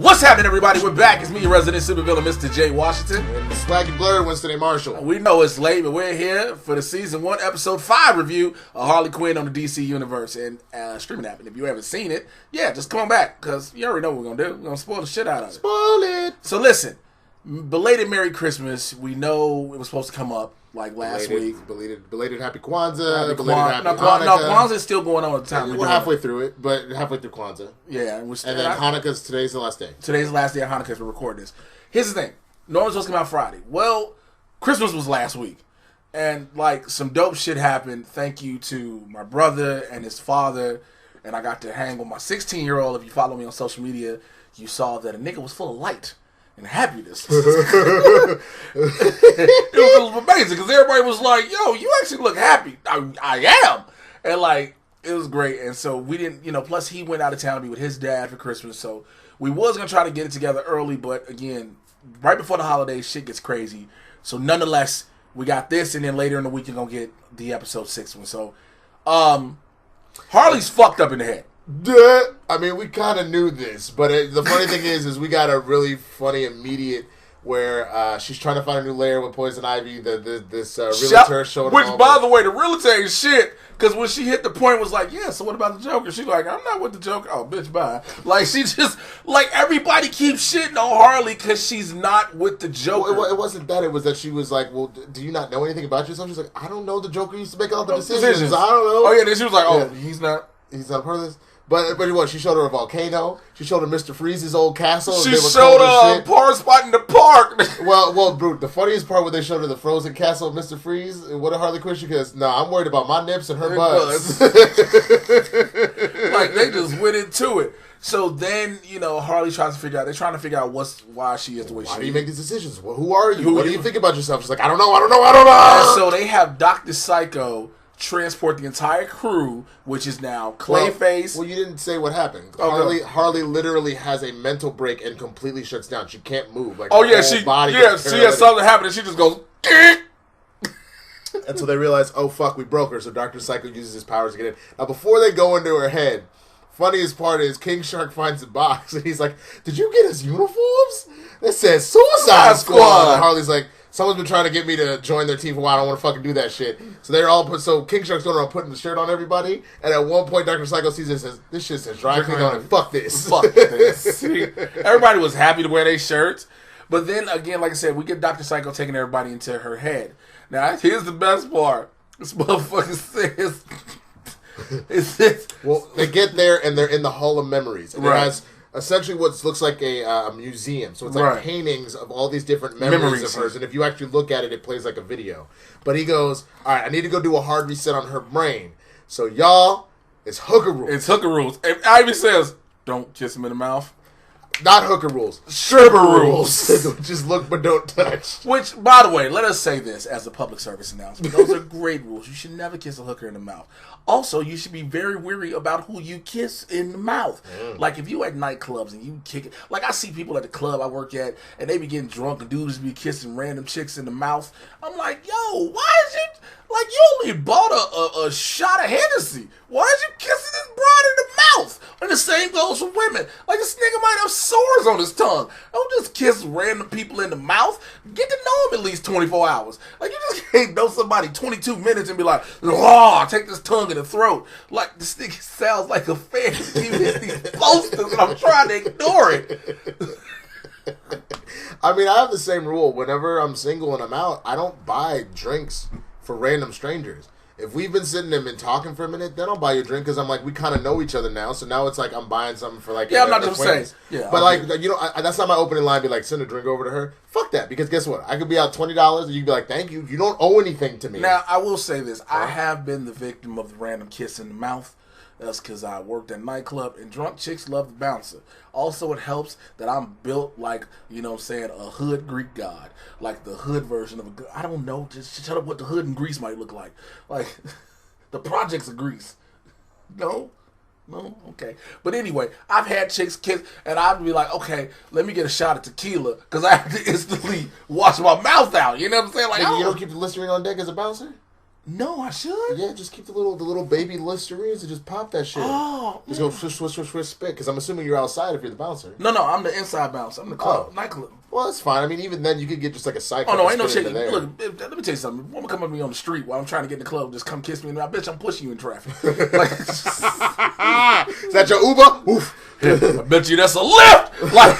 What's happening, everybody? We're back. It's me, your resident supervillain, Mr. J. Washington. And the swaggy blerd, Winston A. Marshall. We know it's late, but we're here for the Season 1, Episode 5 review of Harley Quinn on the DC Universe and streaming app. And if you haven't seen it, yeah, just come on back, because you already know what we're going to do. We're going to spoil the shit out of it. Spoil it! So listen, belated Merry Christmas. We know it was supposed to come up like last week. Belated Happy Kwanzaa. Happy belated Happy Hanukkah. No, Kwanzaa is still going on at the time. We're halfway through it, but halfway through Kwanzaa. Yeah. And then Hanukkah's today's the last day. Today's the last day of Hanukkah as we record this. Here's the thing. Normally supposed to come out Friday. Well, Christmas was last week. And, like, some dope shit happened. Thank you to my brother and his father. And I got to hang with my 16-year-old. If you follow me on social media, you saw that a nigga was full of light and happiness. It was amazing because everybody was like, yo, you actually look happy. I am. And, like, it was great. And so we didn't, plus he went out of town to be with his dad for Christmas. So we was going to try to get it together early. But, again, right before the holidays, shit gets crazy. So, nonetheless, we got this. And then later in the week, you're going to get the episode 6 one. So, Harley's fucked up in the head. I mean, we kind of knew this, but the funny thing is we got a really funny immediate where she's trying to find a new lair with Poison Ivy. This realtor showed which, by the way, the realtor ain't shit. Because when she hit the point, was like, yeah, so what about the Joker? She's like, I'm not with the Joker. Oh, bitch, bye. Like, she just, like, everybody keeps shitting on Harley because she's not with the Joker. Well, it wasn't that. It was that she was like, well, do you not know anything about yourself? She's like, I don't know. The Joker used to make all the decisions. I don't know. Oh, yeah, then she was like, oh, yeah. He's not a part of this. But what? She showed her a volcano. She showed her Mr. Freeze's old castle. She showed her a park spot in the park. well, bro, the funniest part when they showed her the frozen castle of Mr. Freeze, what did Harley Quinn? She goes, no, I'm worried about my nips and her butts. Like, they just went into it. So then, Harley tries to figure out, they're trying to figure out why she is the way she is. Why do you make these decisions? Well, who are you? What do you think about yourself? She's like, I don't know. And so they have Dr. Psycho transport the entire crew, which is now Clayface. Well, you didn't say what happened. Harley literally has a mental break and completely shuts down. She can't move. Like, she has something happen and she just goes. And so they realize, oh fuck, we broke her. So Dr. Psycho uses his powers to get in. Now, before they go into her head, funniest part is King Shark finds a box and he's like, "Did you get his uniforms? It says Suicide Squad." And Harley's like, someone's been trying to get me to join their team for a while. I don't want to fucking do that shit. So they're all King Shark's going around putting the shirt on everybody. And at one point, Dr. Psycho sees it and says, "This shit says dry clean on it. Fuck this." Fuck this. Everybody was happy to wear their shirts. But then again, like I said, we get Dr. Psycho taking everybody into her head. Now, here's the best part. This motherfucker says, well, they get there and they're in the Hall of Memories. And it has essentially what looks like a museum. So it's like paintings of all these different memories of hers. And if you actually look at it, it plays like a video. But he goes, all right, I need to go do a hard reset on her brain. So y'all, it's hooker rules. It's hooker rules. And Ivy says, don't kiss him in the mouth. Not hooker rules. Stripper rules. Just look but don't touch. Which, by the way, let us say this as a public service announcement. Those are great rules. You should never kiss a hooker in the mouth. Also, you should be very wary about who you kiss in the mouth. Like, if you at nightclubs and you kick it. Like, I see people at the club I work at, and they be getting drunk, and dudes be kissing random chicks in the mouth. I'm like, yo, why is it... Like, you only bought a shot of Hennessy. Why is you kissing this broad in the mouth? And the same goes for women. Like, this nigga might have sores on his tongue. Don't just kiss random people in the mouth. Get to know him at least 24 hours. Like, you just can't know somebody 22 minutes and be like, oh, take this tongue in the throat. Like, this nigga sounds like a fan. He hits these posters and I'm trying to ignore it. I mean, I have the same rule. Whenever I'm single and I'm out, I don't buy drinks for random strangers. If we've been sitting there and talking for a minute, then I'll buy you a drink because I'm like, we kind of know each other now. So now it's like I'm buying something for like... Yeah, I'm not just saying. Yeah, but like, that's not my opening line. Be like, send a drink over to her. Fuck that. Because guess what? I could be out $20 and you'd be like, thank you. You don't owe anything to me. Now, I will say this. I have been the victim of the random kiss in the mouth. That's because I worked at a nightclub, and drunk chicks love the bouncer. Also, it helps that I'm built like, a hood Greek god. Like the hood version of a... I don't know, just shut up what the hood in Greece might look like. Like, the projects of Greece. No? Okay. But anyway, I've had chicks kiss, and I'd be like, okay, let me get a shot of tequila, because I have to instantly wash my mouth out. You know what I'm saying? Like, you don't keep the Listerine on deck as a bouncer? No, I should. Yeah, just keep the little baby Listerines and just pop that shit. Oh, just go swish, spit. Because I'm assuming you're outside if you're the bouncer. No, I'm the inside bouncer. I'm the club, nightclub. Well, that's fine. I mean, even then, you could get just like a psycho. Oh no, ain't no shit. Look, let me tell you something. If a woman come up to me on the street while I'm trying to get in the club, just come kiss me, and I bet you I'm pushing you in traffic. Like, is that your Uber? Oof. I bet you that's a lift. Like,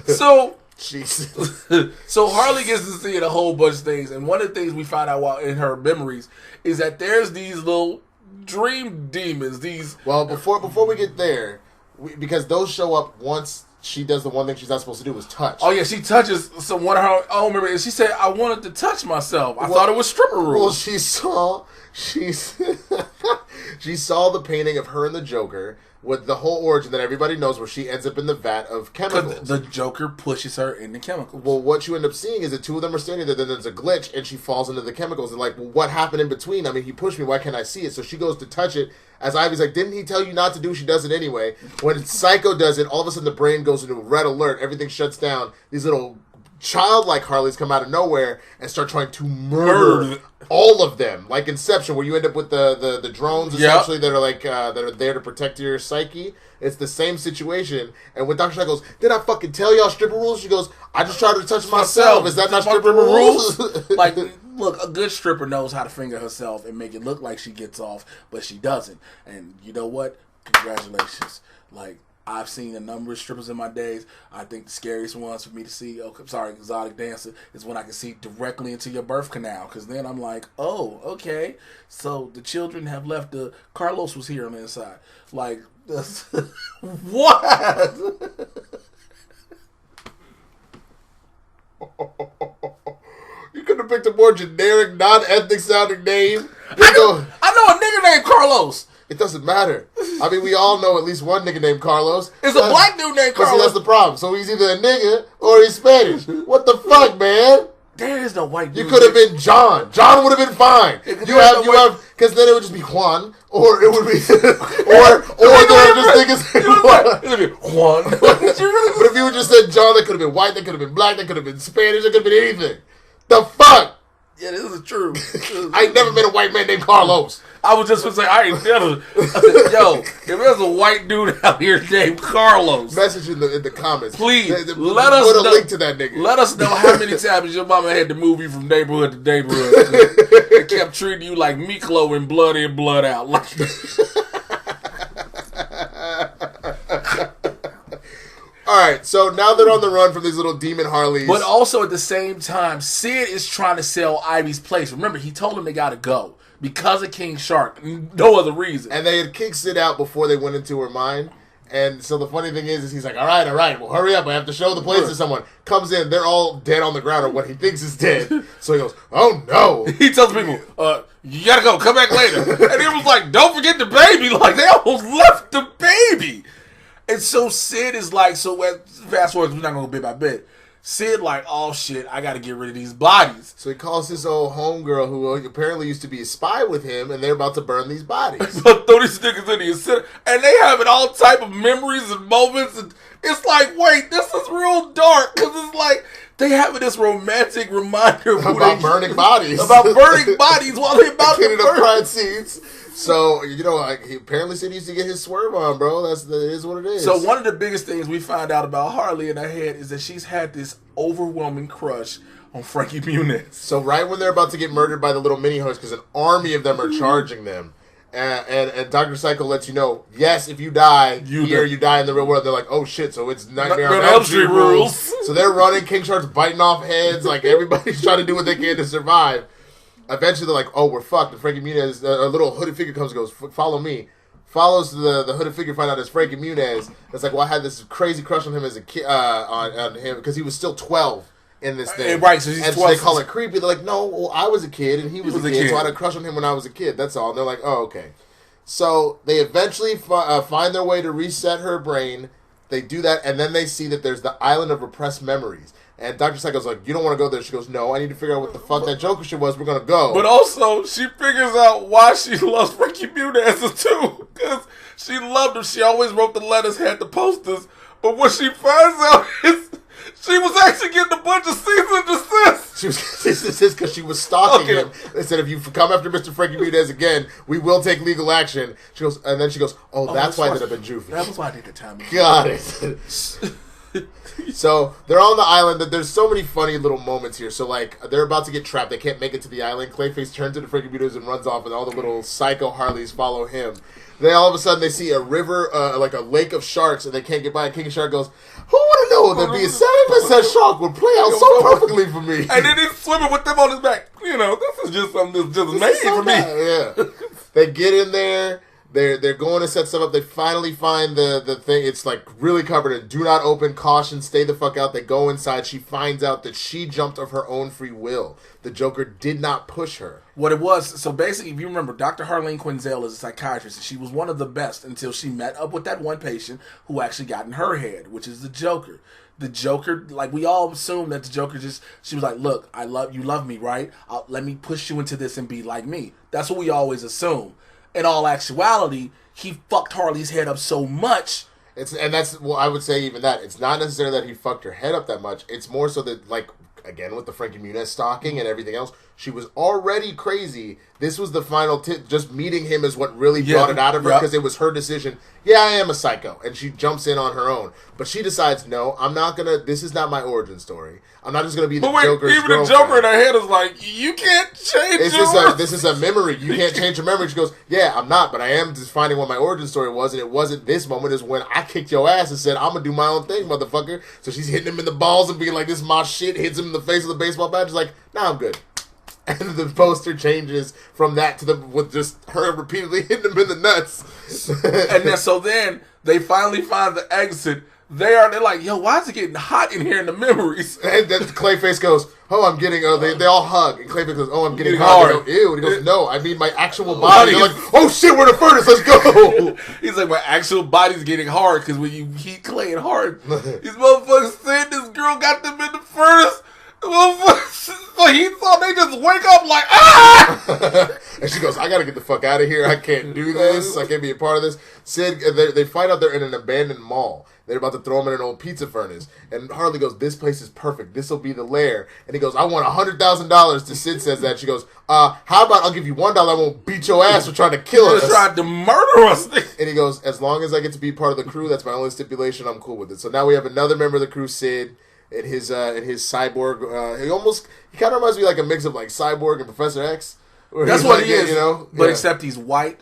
so. Jesus. So Harley gets to see a whole bunch of things, and one of the things we find out while in her memories is that there's these little dream demons. Well, before we get there, because those show up once she does the one thing she's not supposed to do, is touch. Oh yeah, she touches one of her. Oh, remember? And she said, "I wanted to touch myself. I thought it was stripper rules." Well, she saw the painting of her and the Joker. With the whole origin that everybody knows, where she ends up in the vat of chemicals. The Joker pushes her in the chemicals. Well, what you end up seeing is that two of them are standing there, then there's a glitch, and she falls into the chemicals. And like, well, what happened in between? I mean, he pushed me, why can't I see it? So she goes to touch it, as Ivy's like, didn't he tell you not to do? She does it anyway. When Psycho does it, all of a sudden the brain goes into red alert, everything shuts down. These little childlike Harleys come out of nowhere and start trying to murder all of them, like Inception, where you end up with the drones essentially that are like that are there to protect your psyche. It's the same situation. And when Dr. Psycho goes, "Did I fucking tell y'all stripper rules?" She goes, "I just tried to touch myself. Is that not stripper rules?" Like, look, a good stripper knows how to finger herself and make it look like she gets off, but she doesn't. And you know what? Congratulations. Like, I've seen a number of strippers in my days. I think the scariest ones for me to see, exotic dancer, is when I can see directly into your birth canal. Because then I'm like, oh, okay. So the children have left. Carlos was here on the inside. Like, what? You could have picked a more generic, non-ethnic sounding name. I know a nigga named Carlos. It doesn't matter. I mean, we all know at least one nigga named Carlos. It's a black dude named Carlos. See, that's the problem. So he's either a nigga or he's Spanish. What the fuck, man? There is no white dude. You could have been John. John would have been fine. You have, because then it would just be Juan, or it would be, or there are just niggas named Juan. It would be Juan. But if you would just said John, that could have been white, that could have been black, that could have been Spanish, that could have been anything. The fuck? Yeah, this is true. I ain't never met a white man named Carlos. I was just going to say, I ain't never. I said, yo, if there's a white dude out here named Carlos. Message in the comments. Please, let us put a link to that nigga. Let us know how many times your mama had to move you from neighborhood to neighborhood. It kept treating you like Miklo and blood in, blood out. Like, alright, so now they're on the run from these little demon Harleys. but also at the same time, Sid is trying to sell Ivy's place. Remember, he told him they got to go. Because of King Shark. No other reason. And they had kicked Sid out before they went into her mind. And so the funny thing is he's like, all right, well, hurry up. I have to show the place to someone. Comes in, they're all dead on the ground, or what he thinks is dead. So he goes, oh, no. He tells people, you got to go. Come back later. And he was like, don't forget the baby. Like, they almost left the baby. And so Sid is like, fast forward, we're not going to go bit by bit. Sid like, oh shit, I gotta get rid of these bodies. So he calls his old homegirl who apparently used to be a spy with him, and they're about to burn these bodies. But throw these niggas in the incinerator, and they having all type of memories and moments, and it's like, wait, this is real dark, because it's like, they having this romantic reminder of about burning bodies. About burning bodies while they about to burn. Pride scenes. So, you know, like, he apparently said he used to get his swerve on, bro. It is what it is. So one of the biggest things we find out about Harley in her head is that she's had this overwhelming crush on Frankie Muniz. So right when they're about to get murdered by the little mini-hosts, because an army of them are charging them, and Dr. Psycho lets you know, yes, if you die you die in the real world. They're like, oh shit, so it's Nightmare on Elm Street rules. So they're running, King Shark's biting off heads, like everybody's trying to do what they can to survive. Eventually, they're like, oh, we're fucked. And Frankie Muniz, a little hooded figure comes and goes, follow me. Follows the hooded figure, find out it's Frankie Muniz. It's like, well, I had this crazy crush on him as a kid, on him, because he was still 12 in this thing. Right, so he's 12. So they call it creepy. They're like, no, well, I was a kid, and he was a kid, so I had a crush on him when I was a kid. That's all. And they're like, oh, okay. So they eventually find their way to reset her brain. They do that, and then they see that there's the island of repressed memories. And Dr. Psycho's like, you don't want to go there. She goes, no, I need to figure out what the fuck that Joker shit was. We're going to go. But also, she figures out why she loves Frankie Muniz too. Because she loved him. She always wrote the letters, had the posters. But what she finds out is She was actually getting a bunch of cease and desist. She was cease and desist because she was stalking him. They said, if you come after Mr. Frankie Muniz again, we will take legal action. She goes, and then she goes, that's why I did up in juvie. That was why I did the time. Got it. So they're on the island. There's so many funny little moments here. So like they're about to get trapped. They can't make it to the island. Clayface turns into Frankie Muniz and runs off, and all the little psycho Harleys follow him. Then all of a sudden they see a river, like a lake of sharks, and they can't get by. And King Shark goes, "Who would have known that being 70% shark would play out so perfectly for me?" And then he's swimming with them on his back. You know, this is just something that's just made for me. Yeah. They get in there. They're going to set stuff up. They finally find the thing. It's like really covered in do not open, caution, stay the fuck out. They go inside. She finds out that she jumped of her own free will. The Joker did not push her. What it was, so basically, if you remember, Dr. HARLEY QUINN is a psychiatrist, and she was one of the best until she met up with that one patient who actually got in her head, which is the Joker. The Joker, like we all assume that the Joker she was like, look, you love me, right? Let me push you into this and be like me. That's what we always assume. In all actuality, he fucked Harley's head up so much. I would say even that. It's not necessarily that he fucked her head up that much. It's more so that, like, again, with the Frankie Muniz stalking and everything else, she was already crazy. This was the final tip. Just meeting him is what really brought it out of her, because it was her decision. Yeah, I am a psycho. And she jumps in on her own. But she decides, no, I'm not going to, this is not my origin story. I'm not just going to be the Joker's even girlfriend. The Joker in her head is like, you can't change This is a memory. You can't change your memory. She goes, yeah, I'm not, but I am just finding what my origin story was, and it wasn't this moment. Is when I kicked your ass and said, I'm going to do my own thing, motherfucker. So she's hitting him in the balls and being like, this is my shit, hits him in the face with a baseball bat. She's like, nah, I'm good. And the poster changes from that to with just her repeatedly hitting him in the nuts. And then they finally find the exit. They're like, yo, why is it getting hot in here in the memories? And then Clayface goes, I'm getting, they all hug. And Clayface goes, I'm getting hard. They go, ew. And he goes, no, I mean my actual body. They're like, oh shit, we're the furnace, let's go. He's like, my actual body's getting hard, because when you heat clay and hard, these motherfuckers said this girl got them in the furnace. So he thought they just wake up like, ah! And she goes, I gotta get the fuck out of here. I can't do this. I can't be a part of this. Sid, they find out they're in an abandoned mall. They're about to throw him in an old pizza furnace. And Harley goes, this place is perfect. This will be the lair. And he goes, I want $100,000. To Sid says that. She goes, how about I'll give you $1. I won't beat your ass for trying to kill us. You tried to murder us. And he goes, as long as I get to be part of the crew, that's my only stipulation. I'm cool with it. So now we have another member of the crew, Sid. In his cyborg, he kind of reminds me like a mix of like Cyborg and Professor X. That's what he is, you know. But except he's white,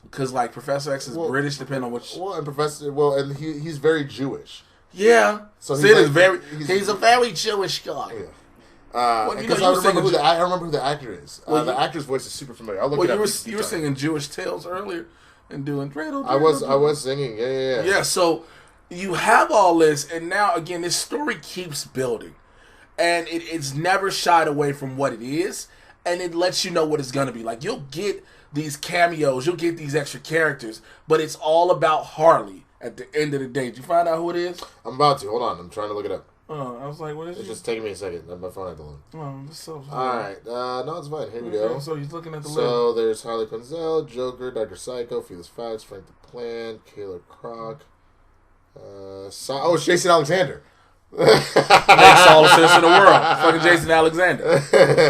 because like Professor X is British, depending on which. And he's very Jewish. Yeah, so Sid is he's a very Jewish guy. Yeah. Because I remember who the actor is. The actor's voice is super familiar. I'll look it up. You were singing Jewish tales earlier and doing dreidel. I was singing. Yeah. Yeah. So. You have all this, and now, again, this story keeps building. And it's never shied away from what it is, and it lets you know what it's going to be. Like, you'll get these cameos, you'll get these extra characters, but it's all about Harley at the end of the day. Did you find out who it is? I'm about to. Hold on. I'm trying to look it up. Oh, I was like, what is it? It's just taking me a second. My phone had to load. Oh, this so all right. No, it's fine. Here we go. So he's looking at the list. So there's Harley Quinn, Joker, Dr. Psycho, Felix Fax, Frank the Plan, Kayla Croc. It's Jason Alexander. Makes all the sense in the world. Fucking Jason Alexander.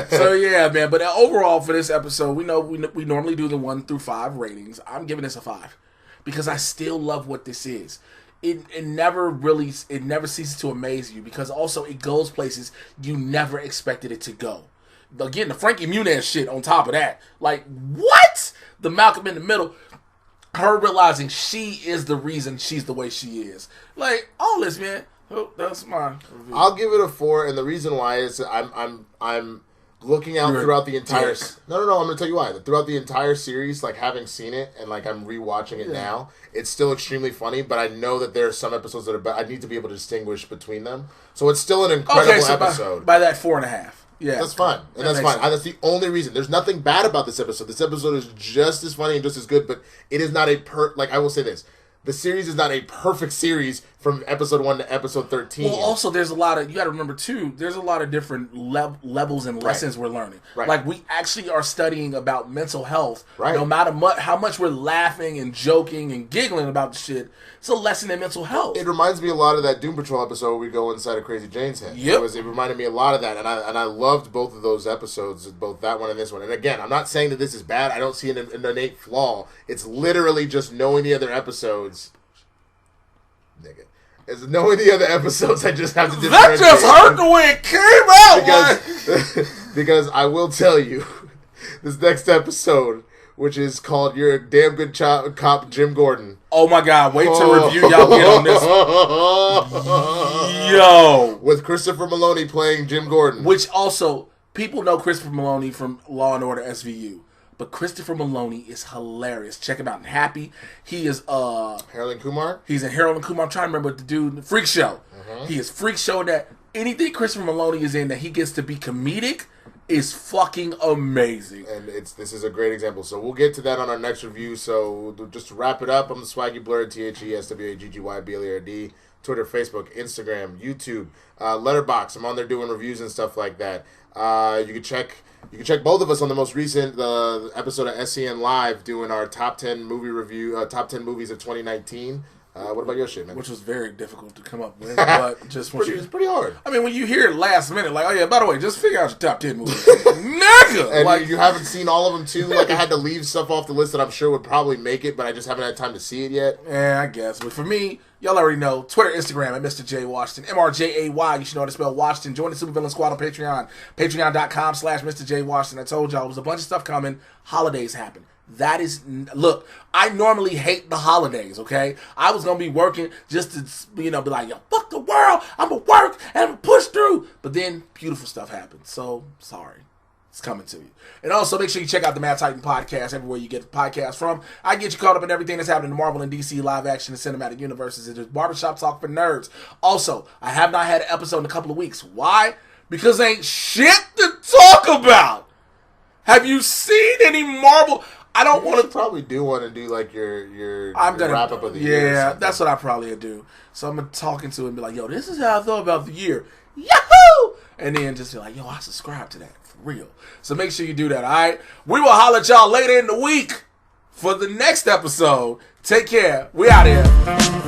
So yeah, man. But overall for this episode, we know we normally do the 1 through 5 ratings. I'm giving this a 5 because I still love what this is. It never ceases to amaze you, because also it goes places you never expected it to go. Again, the Frankie Muniz shit on top of that. Like, what? The Malcolm in the Middle. Her realizing she is the reason she's the way she is. Like, all this, man. Oh, that's my review. I'll give it a 4, and the reason why is I'm looking out throughout the entire. No. I'm going to tell you why. Throughout the entire series, like having seen it and like I'm rewatching it now, it's still extremely funny. But I know that there are some episodes that are. I need to be able to distinguish between them. So it's still an incredible episode. By that 4.5. Yeah, that's fine, and that's fine. That's the only reason. There's nothing bad about this episode. This episode is just as funny and just as good, but it is not I will say this: the series is not a perfect series from episode 1 to episode 13. Well, also, there's a lot of, you got to remember, too, there's a lot of different levels and lessons we're learning. Right. Like, we actually are studying about mental health. Right. No matter how much we're laughing and joking and giggling about the shit, it's a lesson in mental health. It reminds me a lot of that Doom Patrol episode where we go inside of Crazy Jane's head. Yep. It reminded me a lot of that, and I loved both of those episodes, both that one and this one. And again, I'm not saying that this is bad. I don't see an innate flaw. It's literally just knowing the other episodes. Nigga. It's knowing the other episodes, I just have to differentiate. That just hurt the way it came out, because I will tell you, this next episode, which is called "You're a Damn Good Cop, Jim Gordon." Oh my God! Wait to review y'all get on this. Yo, with Christopher Maloney playing Jim Gordon, which also people know Christopher Maloney from Law and Order SVU. But Christopher Maloney is hilarious. Check him out in Happy. He is Harold and Kumar. He's in Harold and Kumar. I'm trying to remember what the dude, Freak Show. He is Freak Show. That anything Christopher Maloney is in that he gets to be comedic is fucking amazing. And this is a great example. So we'll get to that on our next review. So just to wrap it up, I'm the Swaggy Blerd, TheSwaggybLerd, Twitter, Facebook, Instagram, YouTube, Letterboxd. I'm on there doing reviews and stuff like that. You can check both of us on the most recent episode of SCN Live doing our top 10 movie review, top 10 movies of 2019. What about your shit, man? Which was very difficult to come up with, but just it's pretty hard. I mean, when you hear it last minute, like, oh yeah, by the way, just figure out your top 10 movies, nigga. And like, you haven't seen all of them too. Like I had to leave stuff off the list that I'm sure would probably make it, but I just haven't had time to see it yet. Yeah, I guess. But for me, y'all already know. Twitter, Instagram at Mr. J Washington, MRJAY. You should know how to spell Washington. Join the Supervillain Squad on Patreon, Patreon.com/Mr. J Washington. I told y'all, there's a bunch of stuff coming. Holidays happen. That is, look, I normally hate the holidays, okay? I was going to be working just to, be like, yo, fuck the world. I'm going to work and I'm going to push through. But then beautiful stuff happens. So, sorry. It's coming to you. And also, make sure you check out the Mad Titan podcast everywhere you get the podcast from. I get you caught up in everything that's happening in the Marvel and DC live action and cinematic universes. It is Barbershop Talk for Nerds. Also, I have not had an episode in a couple of weeks. Why? Because there ain't shit to talk about. Have you seen any Marvel? I don't want to probably do want to do like your wrap up of the year. Yeah, that's what I probably would do. So I'm gonna talk into it and be like, yo, this is how I thought about the year. Yahoo! And then just be like, yo, I subscribe to that for real. So make sure you do that. All right. We will holler at y'all later in the week for the next episode. Take care. We out here.